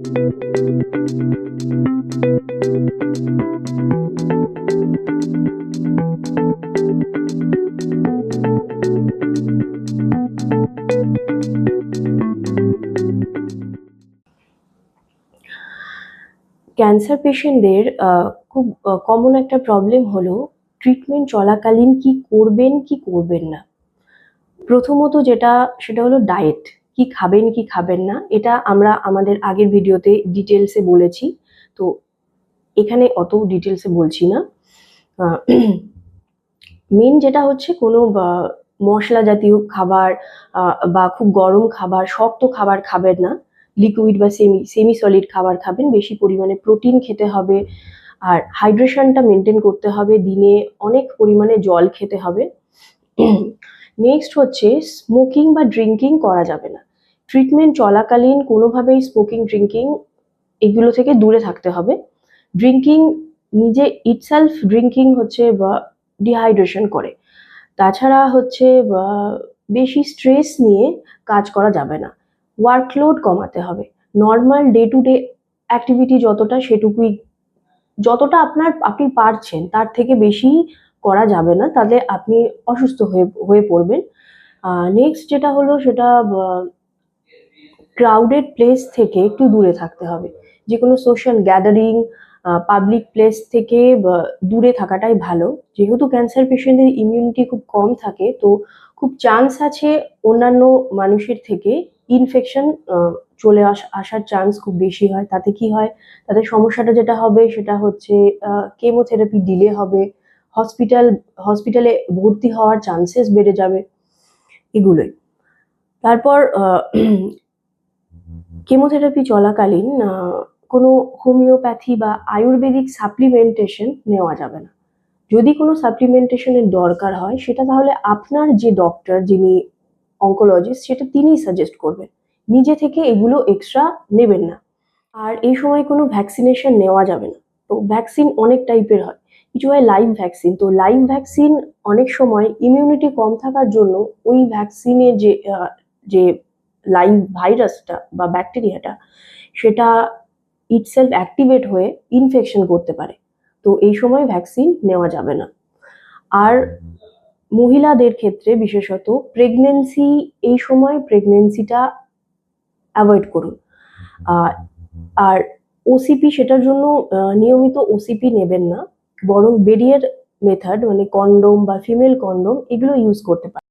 Cancer পেশেন্টদের খুব common একটা প্রবলেম হলো ট্রিটমেন্ট চলাকালীন কি করবেন কি করবেন না। প্রথমত সেটা হলো ডায়েট, কি খাবেন কি খাবেন না, এটা আমরা আমাদের আগের ভিডিওতে ডিটেলসে বলেছি, তো এখানে অত ডিটেলসে বলছি না। মেন যেটা হচ্ছে কোনো মশলা জাতীয় খাবার বা খুব গরম খাবার, শক্ত খাবার খাবেন না, লিকুইড বা সেমি সলিড খাবার খাবেন, বেশি পরিমাণে প্রোটিন খেতে হবে, আর হাইড্রেশনটা মেনটেন করতে হবে, দিনে অনেক পরিমাণে জল খেতে হবে। নেক্সট হচ্ছে স্মোকিং বা ড্রিঙ্কিং করা যাবে না। ট্রিটমেন্ট চলাকালীন কোনোভাবেই স্মোকিং ড্রিঙ্কিং এগুলো থেকে দূরে থাকতে হবে। ড্রিঙ্কিং নিজে ইটসেলফ ড্রিঙ্কিং হচ্ছে বা ডিহাইড্রেশন করে। তাছাড়া হচ্ছে বেশি স্ট্রেস নিয়ে কাজ করা যাবে না। ওয়ার্কলোড কমাতে হবে। Normal day to day activity যতটা, সেটুকুই, যতটা আপনি পারছেন তার থেকে বেশি করা যাবে না, তাহলে আপনি অসুস্থ হয়ে পড়বেন। নেক্সট যেটা হলো সেটা ক্রাউডেড প্লেস থেকে একটু দূরে থাকতে হবে। যে কোনো সোশ্যাল গ্যাদারিং, পাবলিক প্লেস থেকে দূরে থাকাটাই ভালো। যেহেতু ক্যান্সার পেশেন্টদের ইমিউনিটি খুব কম থাকে, তো খুব চান্স আছে অন্যান্য মানুষের থেকে ইনফেকশন চলে আসার চান্স খুব বেশি হয়। তাতে কি হয়, তাদের সমস্যাটা যেটা হবে সেটা হচ্ছে কেমোথেরাপি ডিলে হবে, হসপিটালে ভর্তি হওয়ার চান্সেস বেড়ে যাবে, এগুলোই। তারপর কেমোথেরাপি চলাকালীন কোনো হোমিওপ্যাথি বা আয়ুর্বেদিক সাপ্লিমেন্টেশন নেওয়া যাবে না। যদি কোনো সাপ্লিমেন্টেশনের দরকার হয় সেটা তাহলে আপনার যে ডক্টর, যিনি অঙ্কোলজিস্ট, সেটা তিনিই সাজেস্ট করবেন। নিজে থেকে এগুলো এক্সট্রা নেবেন না। আর এই সময় কোনো ভ্যাকসিনেশন নেওয়া যাবে না। তো ভ্যাকসিন অনেক টাইপের হয়, কিছু হয় লাইভ ভ্যাকসিন। তো লাইভ ভ্যাকসিন অনেক সময় ইমিউনিটি কম থাকার জন্য ওই ভ্যাকসিনে যে লাইভ ভাইরাসটা বা ব্যাকটেরিয়াটা, সেটা ইটসেলফ অ্যাক্টিভেট হয়ে ইনফেকশন করতে পারে। তো এই সময় ভ্যাকসিন নেওয়া যাবে না। আর মহিলাদের ক্ষেত্রে বিশেষত এই সময় প্রেগনেন্সিটা অ্যাভয়েড করুন। আর ওসিপি, সেটার জন্য নিয়মিত ওসিপি নেবেন না, বরং বেরিয়ার মেথড মানে কন্ডোম বা ফিমেল কন্ডোম এগুলো ইউজ করতে পারেন।